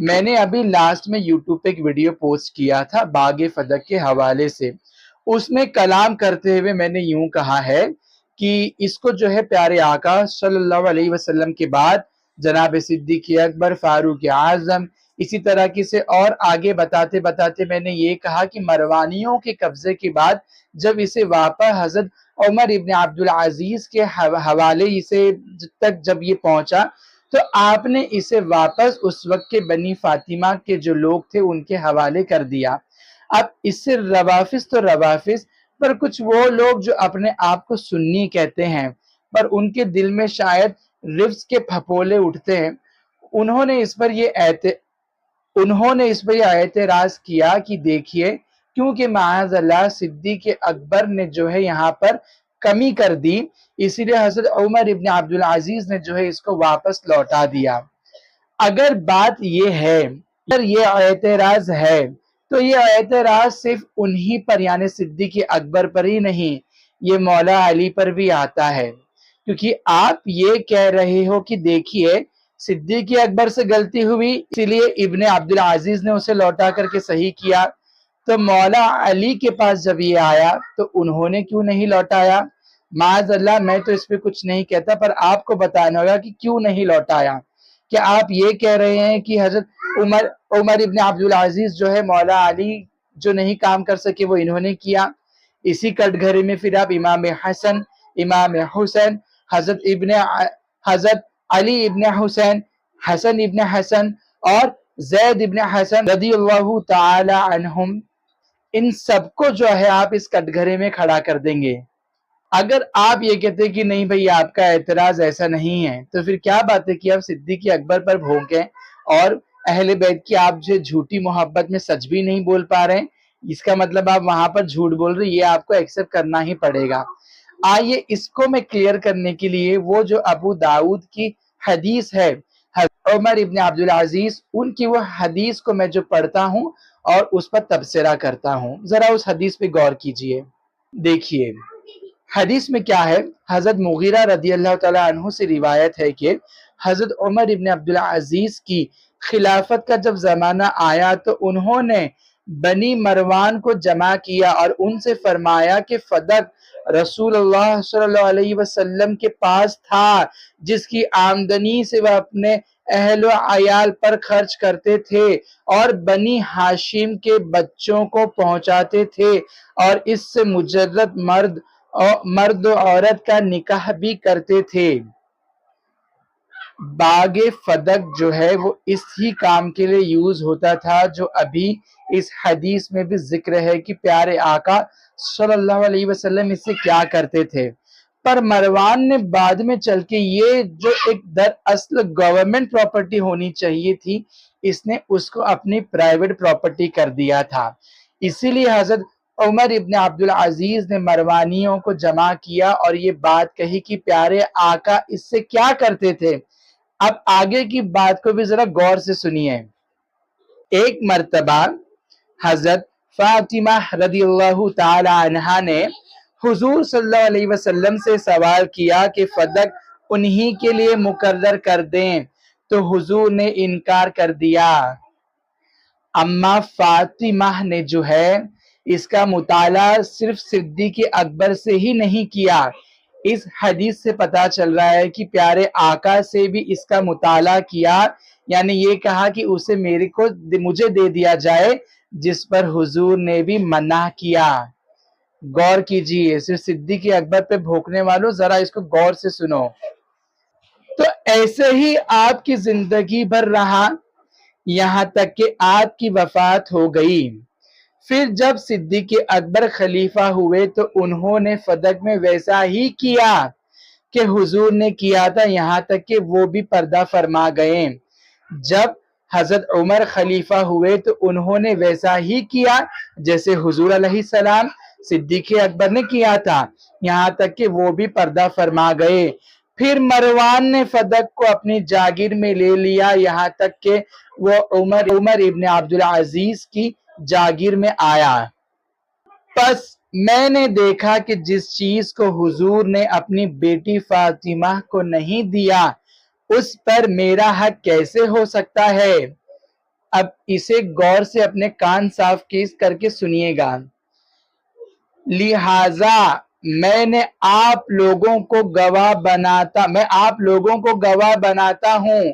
میں نے ابھی لاسٹ میں یوٹیوب پہ ایک ویڈیو پوسٹ کیا تھا باغ فدق کے حوالے سے، اس میں کلام کرتے ہوئے میں نے یوں کہا ہے کہ اس کو جو ہے پیارے آقا صلی اللہ علیہ وسلم کے بعد جناب صدیق اکبر، فاروق اعظم، اسی طرح کی سے اور آگے بتاتے بتاتے میں نے یہ کہا کہ مروانیوں کے قبضے کے بعد جب اسے واپس حضرت عمر ابن عبدالعزیز کے حوالے اسے تک جب یہ پہنچا تو آپ نے اسے واپس اس وقت کے بنی فاطمہ کے جو لوگ تھے ان کے حوالے کر دیا۔ اب اس سے روافظ تو روافظ، پر کچھ وہ لوگ جو اپنے آپ کو سنی کہتے ہیں پر ان کے دل میں شاید رفض کے پھپولے اٹھتے ہیں، انہوں نے اس پر یہ اعتراض کیا کہ دیکھیے، کیونکہ معاذ اللہ صدیق اکبر نے جو ہے یہاں پر کمی کر دی، اسی لیے حضرت عمر ابن عبدالعزیز نے جو ہے اس کو واپس لوٹا دیا۔ اگر بات یہ ہے، اگر یہ اعتراض ہے تو یہ اعتراض صرف انہی پر یعنی صدیق اکبر پر ہی نہیں، یہ مولا علی پر بھی آتا ہے، کیونکہ آپ یہ کہہ رہے ہو کہ دیکھیے صدیق اکبر سے غلطی ہوئی اسی لیے ابن عبدالعزیز نے اسے لوٹا کر کے صحیح کیا، تو مولا علی کے پاس جب یہ آیا تو انہوں نے کیوں نہیں لوٹایا؟ معاذ اللہ میں تو اس پہ کچھ نہیں کہتا، پر آپ کو بتانا ہوگا کہ کیوں نہیں لوٹایا۔ کیا آپ یہ کہہ رہے ہیں کہ حضرت عمر ابن عبدالعزیز جو ہے مولا علی جو نہیں کام کر سکے وہ انہوں نے کیا؟ اسی کٹ گھرے میں پھر آپ امام حسن، امام حسین، حضرت علی ابن حسین، حسن ابن حسن اور زید ابن حسن رضی اللہ تعالی عنہم، ان سب کو جو ہے آپ اس کٹ گھرے میں کھڑا کر دیں گے۔ اگر آپ یہ کہتے کہ نہیں بھئی آپ کا اعتراض ایسا نہیں ہے تو پھر کیا بات ہے کہ آپ صدیق اکبر پر بھونکیں اور اہل بیت کی آپ جو جھوٹی محبت میں سچ بھی نہیں بول پا رہے ہیں، اس کا مطلب آپ وہاں پر جھوٹ بول رہے ہیں، یہ آپ کو ایکسپٹ کرنا ہی پڑے گا۔ آئیے اس کو میں کلیئر کرنے کے لیے وہ جو ابو داؤد کی حدیث ہے حضرت عمر ابن عبدالعزیز، ان کی وہ حدیث کو میں جو پڑھتا ہوں اور اس پر تبصرہ کرتا ہوں، ذرا اس حدیث پہ غور کیجئے۔ دیکھیے حدیث میں کیا ہے، حضرت مغیرہ رضی اللہ تعالیٰ عنہ سے روایت ہے کہ حضرت عمر ابن عبدالعزیز کی خلافت کا جب زمانہ آیا تو انہوں نے بنی مروان کو جمع کیا اور ان سے فرمایا کہ فدق رسول اللہ صلی اللہ علیہ وسلم کے پاس تھا، جس کی آمدنی سے وہ اپنے اہل و عیال پر خرچ کرتے تھے اور بنی ہاشم کے بچوں کو پہنچاتے تھے، اور اس سے مجرد مرد و عورت کا نکاح بھی کرتے تھے۔ باغ فدق جو ہے وہ اس ہی کام کے لیے یوز ہوتا تھا جو ابھی اس حدیث میں بھی ذکر ہے کہ پیارے آقا صلی اللہ علیہ وسلم اس سے کیا کرتے تھے۔ پر مروان نے بعد میں چل کے یہ جو ایک در اصل گورنمنٹ پراپرٹی ہونی چاہیے تھی، اس نے اس کو اپنی پرائیویٹ پراپرٹی کر دیا تھا، اسی لیے حضرت عمر ابن عبدالعزیز نے مروانیوں کو جمع کیا اور یہ بات کہی کہ پیارے آقا اس سے کیا کرتے تھے۔ اب آگے کی بات کو بھی ذرا غور سے سنیے۔ ایک مرتبہ حضرت فاطمہ رضی اللہ تعالی عنہا نے حضور صلی اللہ علیہ وسلم سے سوال کیا کہ فدق انہی کے لیے مقرر کر دیں، تو حضور نے انکار کر دیا۔ اما فاطمہ نے جو ہے اس کا مطالعہ صرف صدیق اکبر سے ہی نہیں کیا، اس حدیث سے پتا چل رہا ہے کہ پیارے آقا سے بھی اس کا مطالعہ کیا، یعنی یہ کہا کہ اسے مجھے دے دیا جائے، جس پر حضور نے بھی منع کیا۔ غور کیجئے، صرف صدیق اکبر پہ بھونکنے والوں ذرا اس کو غور سے سنو۔ تو ایسے ہی آپ کی زندگی بھر رہا یہاں تک کہ آپ کی وفات ہو گئی۔ پھر جب صدیق اکبر خلیفہ ہوئے تو انہوں نے فدق میں ویسا ہی کیا کہ حضور نے کیا تھا، یہاں تک کہ وہ بھی پردہ فرما گئے۔ جب حضرت عمر خلیفہ ہوئے تو انہوں نے ویسا ہی کیا جیسے حضور علیہ السلام صدیق اکبر نے کیا تھا، یہاں تک کہ وہ بھی پردہ فرما گئے۔ پھر مروان نے فدق کو اپنی جاگیر میں لے لیا، یہاں تک کہ وہ عمر ابن عبدالعزیز کی جاگیر میں آیا۔ پس میں نے دیکھا کہ جس چیز کو حضور نے اپنی بیٹی فاطمہ کو نہیں دیا، اس پر میرا حق کیسے ہو سکتا ہے؟ اب اسے غور سے اپنے کان صاف کر کے سنیے گا۔ لہذا میں آپ لوگوں کو گواہ بناتا ہوں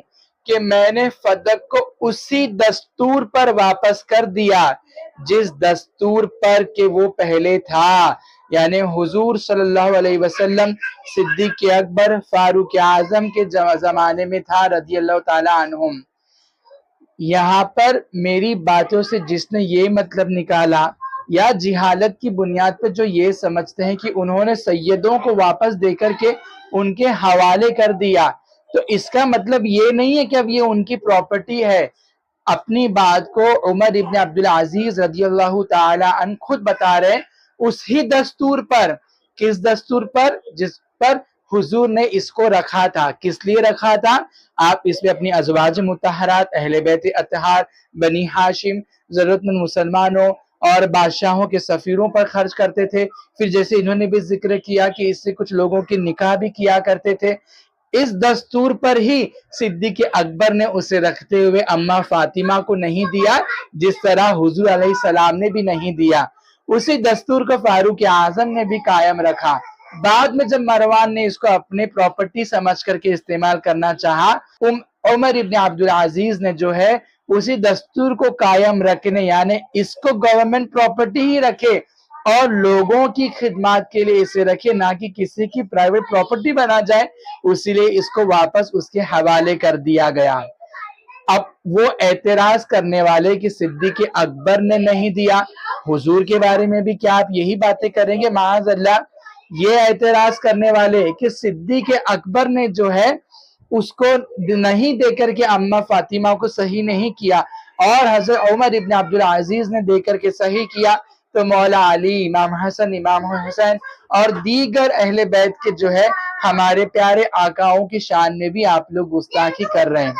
کہ میں نے فدق کو اسی دستور پر واپس کر دیا جس دستور پر کہ وہ پہلے تھا، یعنی حضور صلی اللہ علیہ وسلم صدیق اکبر فاروق اعظم کے زمانے میں تھا رضی اللہ تعالی عنہم۔ یہاں پر میری باتوں سے جس نے یہ مطلب نکالا یا جہالت کی بنیاد پر جو یہ سمجھتے ہیں کہ انہوں نے سیدوں کو واپس دے کر کے ان کے حوالے کر دیا، تو اس کا مطلب یہ نہیں ہے کہ اب یہ ان کی پراپرٹی ہے۔ اپنی بات کو عمر ابن عبدالعزیز رضی اللہ تعالی عنہ خود بتا رہے اسی دستور پر۔ کس دستور پر؟ جس پر حضور نے اس کو رکھا تھا۔ کس لیے رکھا تھا؟ آپ اس میں اپنی ازواج مطہرات، اہل بیت اطہار، بنی ہاشم، ضرورت مند مسلمانوں اور بادشاہوں کے سفیروں پر خرچ کرتے تھے۔ پھر جیسے انہوں نے بھی ذکر کیا کہ اس سے کچھ لوگوں کے نکاح بھی کیا کرتے تھے۔ اس دستور پر ہی صدیق اکبر نے اسے رکھتے ہوئے اماں فاطمہ کو نہیں دیا، جس طرح حضور علیہ السلام نے بھی نہیں دیا۔ اسی دستور کو فاروق اعظم نے بھی قائم رکھا۔ بعد میں جب مروان نے اس کو اپنے پراپرٹی سمجھ کر کے استعمال کرنا چاہا، عمر ابن عبدالعزیز نے جو ہے اسی دستور کو قائم رکھنے، یعنی اس کو گورنمنٹ پراپرٹی ہی رکھے اور لوگوں کی خدمات کے لیے اسے رکھے، نہ کہ کسی کی پرائیویٹ پراپرٹی بنا جائے، اسی لیے اس کو واپس اس کے حوالے کر دیا گیا۔ اب وہ اعتراض کرنے والے کہ صدیق اکبر نے نہیں دیا، حضور کے بارے میں بھی کیا آپ یہی باتیں کریں گے؟ معاذ اللہ۔ یہ اعتراض کرنے والے کہ صدیق اکبر نے جو ہے اس کو نہیں دے کر کے اماں فاطمہ کو صحیح نہیں کیا اور حضرت عمر ابن عبدالعزیز نے دے کر کے صحیح کیا، تو مولا علی، امام حسن، امام حسین اور دیگر اہل بیت کے جو ہے ہمارے پیارے آقاؤں کی شان میں بھی آپ لوگ گستاخی کر رہے ہیں۔